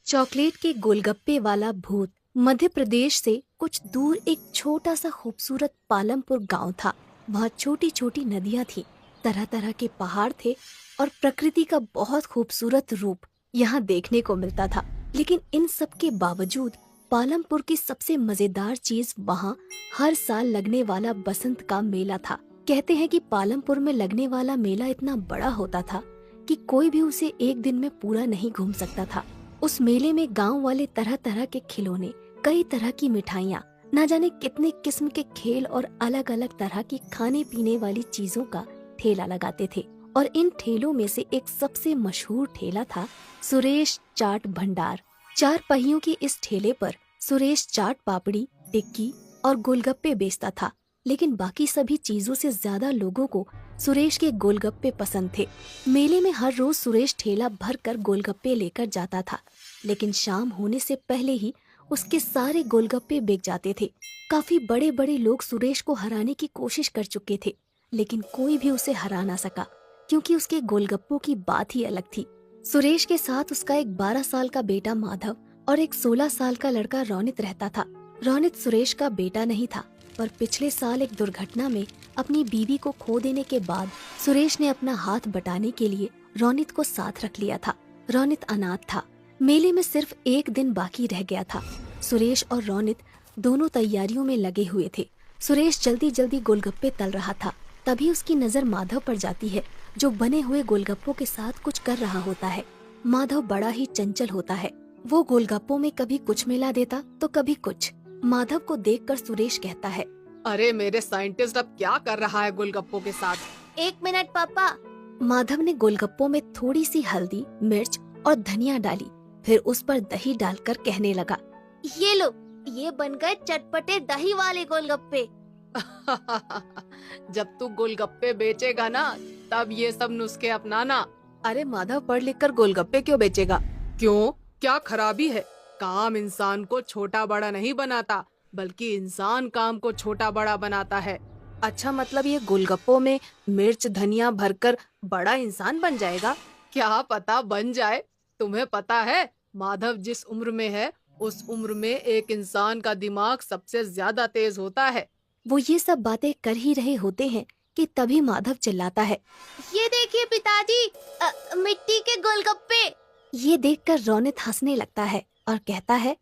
Chocolate के गोलगप्पे वाला भूत। मध्य प्रदेश से कुछ दूर एक छोटा सा खूबसूरत पालमपुर गांव था। वहाँ छोटी छोटी नदियाँ थी, तरह तरह के पहाड़ थे और प्रकृति का बहुत खूबसूरत रूप यहाँ देखने को मिलता था। लेकिन इन सब के बावजूद पालमपुर की सबसे मजेदार चीज वहाँ हर साल लगने वाला बसंत का मेला था। कहते हैं कि पालमपुर में लगने वाला मेला इतना बड़ा होता था कि कोई भी उसे एक दिन में पूरा नहीं घूम सकता था। उस मेले में गांव वाले तरह तरह के खिलौने, कई तरह की मिठाइयाँ, न जाने कितने किस्म के खेल और अलग अलग तरह की खाने पीने वाली चीजों का ठेला लगाते थे। और इन ठेलों में से एक सबसे मशहूर ठेला था सुरेश चाट भंडार। 4 पहियों के इस ठेले पर सुरेश चाट पापड़ी, टिक्की और गोलगप्पे बेचता था। लेकिन बाकी सभी चीजों से ज्यादा लोगों को सुरेश के गोलगप्पे पसंद थे। मेले में हर रोज सुरेश ठेला भर कर गोलगप्पे लेकर जाता था, लेकिन शाम होने से पहले ही उसके सारे गोलगप्पे बिक जाते थे। काफी बड़े बड़े लोग सुरेश को हराने की कोशिश कर चुके थे, लेकिन कोई भी उसे हरा ना सका, क्योंकि उसके गोलगप्पों की बात ही अलग थी। सुरेश के साथ उसका एक 12 साल का बेटा माधव और एक 16 साल का लड़का रोनित रहता था। रोनित सुरेश का बेटा नहीं था, पर पिछले साल एक दुर्घटना में अपनी बीवी को खो देने के बाद सुरेश ने अपना हाथ बटाने के लिए रोनित को साथ रख लिया था। रोनित अनाथ था। मेले में सिर्फ एक दिन बाकी रह गया था। सुरेश और रोनित दोनों तैयारियों में लगे हुए थे। सुरेश जल्दी जल्दी गोलगप्पे तल रहा था। तभी उसकी नजर माधव पर जाती है, जो बने हुए गोलगप्पों के साथ कुछ कर रहा होता है। माधव बड़ा ही चंचल होता है। वो गोलगप्पों में कभी कुछ मिला देता तो कभी कुछ। माधव को देखकर सुरेश कहता है, अरे मेरे साइंटिस्ट अब क्या कर रहा है गोलगप्पों के साथ? 1 मिनट पापा। माधव ने गोलगप्पों में थोड़ी सी हल्दी, मिर्च और धनिया डाली, फिर उस पर दही डालकर कहने लगा, ये लो, ये बन गए चटपटे दही वाले गोलगप्पे। जब तू गोलगप्पे बेचेगा ना, तब ये सब नुस्खे अपनाना। अरे माधव, पढ़ लिख कर गोलगप्पे क्यों बेचेगा? क्यों, क्या खराबी है? काम इंसान को छोटा बड़ा नहीं बनाता, बल्कि इंसान काम को छोटा बड़ा बनाता है। अच्छा, मतलब ये गोलगप्पों में मिर्च धनिया भरकर बड़ा इंसान बन जाएगा? क्या पता बन जाए। तुम्हें पता है, माधव जिस उम्र में है, उस उम्र में एक इंसान का दिमाग सबसे ज्यादा तेज होता है। वो ये सब बातें कर ही रहे होते हैं कि तभी माधव चिल्लाता है, ये देखिए पिताजी, मिट्टी के गोलगप्पे। ये देखकर रोनित हंसने लगता है और कहता है,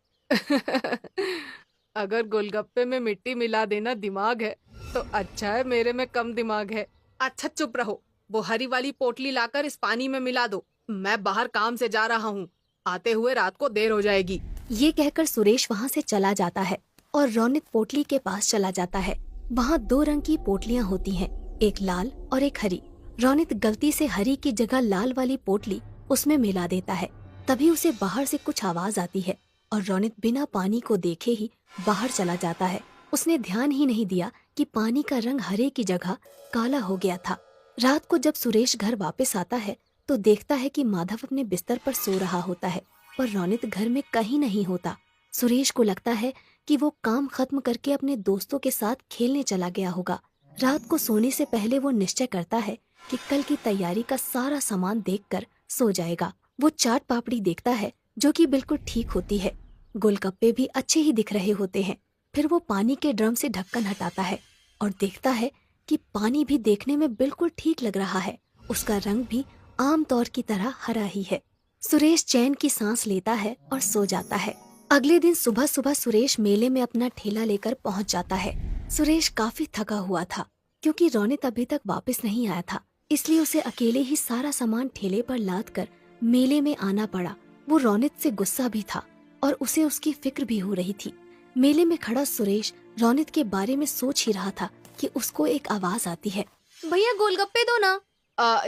अगर गोलगप्पे में मिट्टी मिला देना दिमाग है, तो अच्छा है मेरे में कम दिमाग है। अच्छा चुप रहो, वो हरी वाली पोटली लाकर इस पानी में मिला दो। मैं बाहर काम से जा रहा हूँ, आते हुए रात को देर हो जाएगी। ये कहकर सुरेश वहाँ से चला जाता है और रोनित पोटली के पास चला जाता है। वहाँ 2 रंग की पोटलियाँ होती हैं, एक लाल और एक हरी। रोनित गलती से हरी की जगह लाल वाली पोटली उसमें मिला देता है। तभी उसे बाहर से कुछ आवाज आती है और रोनित बिना पानी को देखे ही बाहर चला जाता है। उसने ध्यान ही नहीं दिया कि पानी का रंग हरे की जगह काला हो गया था। रात को जब सुरेश घर वापस आता है तो देखता है कि माधव अपने बिस्तर पर सो रहा होता है, पर रोनित घर में कहीं नहीं होता। सुरेश को लगता है कि वो काम खत्म करके अपने दोस्तों के साथ खेलने चला गया होगा। रात को सोने से पहले वो निश्चय करता है कि कल की तैयारी का सारा सामान देखकर सो जाएगा। वो चाट पापड़ी देखता है, जो कि बिल्कुल ठीक होती है। गोलगप्पे भी अच्छे ही दिख रहे होते हैं। फिर वो पानी के ड्रम से ढक्कन हटाता है और देखता है कि पानी भी देखने में बिल्कुल ठीक लग रहा है। उसका रंग भी आम तौर की तरह हरा ही है। सुरेश चैन की सांस लेता है और सो जाता है। अगले दिन सुबह सुबह सुरेश मेले में अपना ठेला लेकर पहुंच जाता है। सुरेश काफी थका हुआ था, क्योंकि रोनित अभी तक वापस नहीं आया था, इसलिए उसे अकेले ही सारा सामान ठेले पर लाद कर मेले में आना पड़ा। वो रोनित से गुस्सा भी था और उसे उसकी फिक्र भी हो रही थी। मेले में खड़ा सुरेश रोनित के बारे में सोच ही रहा था कि उसको एक आवाज आती है, भैया गोलगप्पे दो ना।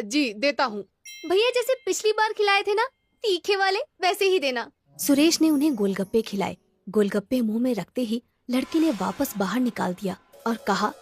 जी देता हूँ। भैया जैसे पिछली बार खिलाए थे ना, तीखे वाले, वैसे ही देना। सुरेश ने उन्हें गोलगप्पे खिलाए। गोलगप्पे मुंह में रखते ही लड़की ने वापस बाहर निकाल दिया और कहा,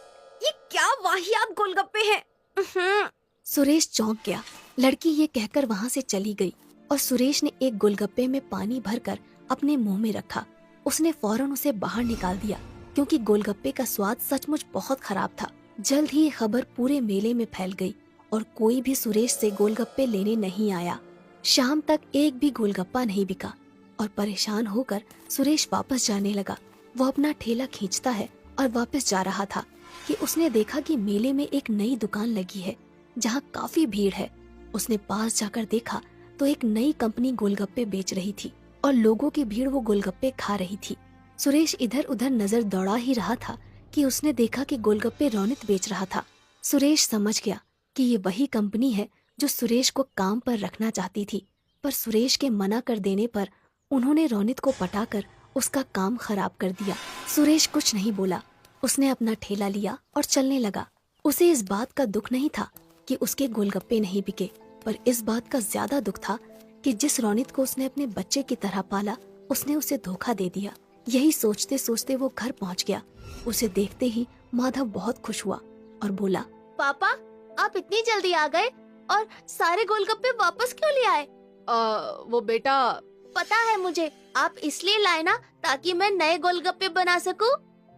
ये क्या वाहियात गोलगप्पे हैं। सुरेश चौंक गया। लड़की ये कहकर वहाँ से चली गई और सुरेश ने एक गोलगप्पे में पानी भरकर अपने मुंह में रखा। उसने फौरन उसे बाहर निकाल दिया, क्योंकि गोलगप्पे का स्वाद सचमुच बहुत खराब था। जल्द ही ये खबर पूरे मेले में फैल गई और कोई भी सुरेश से गोलगप्पे लेने नहीं आया। शाम तक एक भी गोलगप्पा नहीं बिका और परेशान होकर सुरेश वापस जाने लगा। वो अपना ठेला खींचता है और वापस जा रहा था कि उसने देखा कि मेले में एक नई दुकान लगी है जहाँ काफी भीड़ है। उसने पास जाकर देखा तो एक नई कंपनी गोलगप्पे बेच रही थी और लोगों की भीड़ वो गोलगप्पे खा रही थी। सुरेश इधर उधर नजर दौड़ा ही रहा था कि उसने देखा कि गोलगप्पे रौनित बेच रहा था। सुरेश समझ गया कि ये वही कंपनी है जो सुरेश को काम पर रखना चाहती थी, पर सुरेश के मना कर देने पर उन्होंने रौनित को पटाकर उसका काम खराब कर दिया। सुरेश कुछ नहीं बोला, उसने अपना ठेला लिया और चलने लगा। उसे इस बात का दुख नहीं था कि उसके गोलगप्पे नहीं बिके, पर इस बात का ज्यादा दुख था कि जिस रौनित को उसने अपने बच्चे की तरह पाला, उसने उसे धोखा दे दिया। यही सोचते सोचते वो घर पहुंच गया। उसे देखते ही माधव बहुत खुश हुआ और बोला, पापा, आप इतनी जल्दी आ गए और सारे गोलगप्पे वापस क्यों ले आए? वो बेटा, पता है मुझे, आप इसलिए लाए ना ताकि मैं नए गोलगप्पे बना सकूं।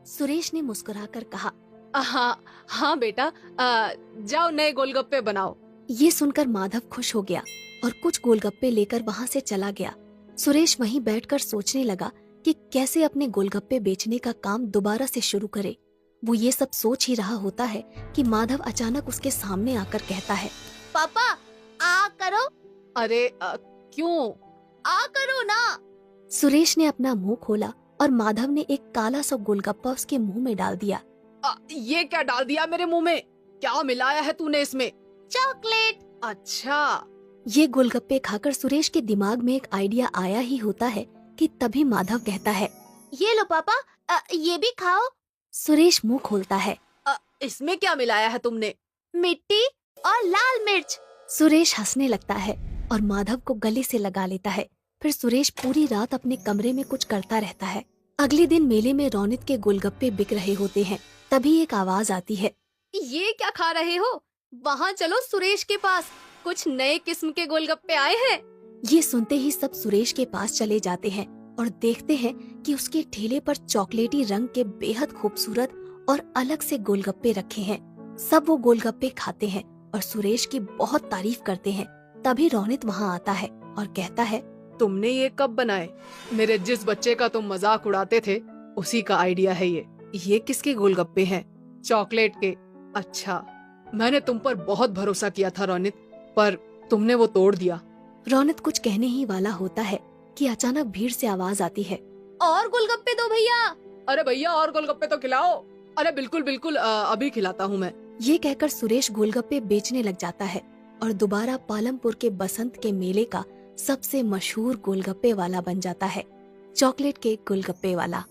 सुरेश ने मुस्कुराकर कहा। हाँ हाँ बेटा, जाओ नए गोलगप्पे बनाओ। ये सुनकर माधव खुश हो गया और कुछ गोलगप्पे लेकर वहाँ से चला गया। सुरेश वहीं बैठकर सोचने लगा कि कैसे अपने गोलगप्पे बेचने का काम दोबारा से शुरू करे। वो ये सब सोच ही रहा होता है कि माधव अचानक उसके सामने आकर कहता है, पापा, आ करो। अरे क्यों? आ करो ना। सुरेश ने अपना मुंह खोला और माधव ने एक काला सा गोलगप्पा उसके मुंह में डाल दिया। ये क्या डाल दिया मेरे मुंह में? क्या मिलाया है तूने इसमें? चॉकलेट। अच्छा। ये गोलगप्पे खाकर सुरेश के दिमाग में एक आइडिया आया ही होता है कि तभी माधव कहता है, ये लो पापा, ये भी खाओ। सुरेश मुंह खोलता है। इसमें क्या मिलाया है तुमने? मिट्टी और लाल मिर्च। सुरेश हंसने लगता है और माधव को गले से लगा लेता है। फिर सुरेश पूरी रात अपने कमरे में कुछ करता रहता है। अगले दिन मेले में रौनित के गोलगप्पे बिक रहे होते हैं। तभी एक आवाज आती है, ये क्या खा रहे हो? वहाँ चलो सुरेश के पास, कुछ नए किस्म के गोलगप्पे आए हैं। ये सुनते ही सब सुरेश के पास चले जाते हैं और देखते हैं कि उसके ठेले पर चॉकलेटी रंग के बेहद खूबसूरत और अलग से गोलगप्पे रखे हैं। सब वो गोलगप्पे खाते हैं और सुरेश की बहुत तारीफ करते हैं। तभी रौनित वहाँ आता है और कहता है, तुमने ये कब बनाए? मेरे जिस बच्चे का तुम मजाक उड़ाते थे उसी का आइडिया है ये। ये किसके गोलगप्पे हैं? चॉकलेट के। अच्छा, मैंने तुम पर बहुत भरोसा किया था रौनित, पर तुमने वो तोड़ दिया। रौनित कुछ कहने ही वाला होता है कि अचानक भीड़ से आवाज आती है, और गोलगप्पे दो भैया। अरे भैया, और गोलगप्पे तो खिलाओ। अरे बिल्कुल बिल्कुल, अभी खिलाता हूँ मैं। ये कहकर सुरेश गोलगप्पे बेचने लग जाता है और दोबारा पालमपुर के बसंत के मेले का सबसे मशहूर गोलगप्पे वाला बन जाता है, चॉकलेट के गोलगप्पे वाला।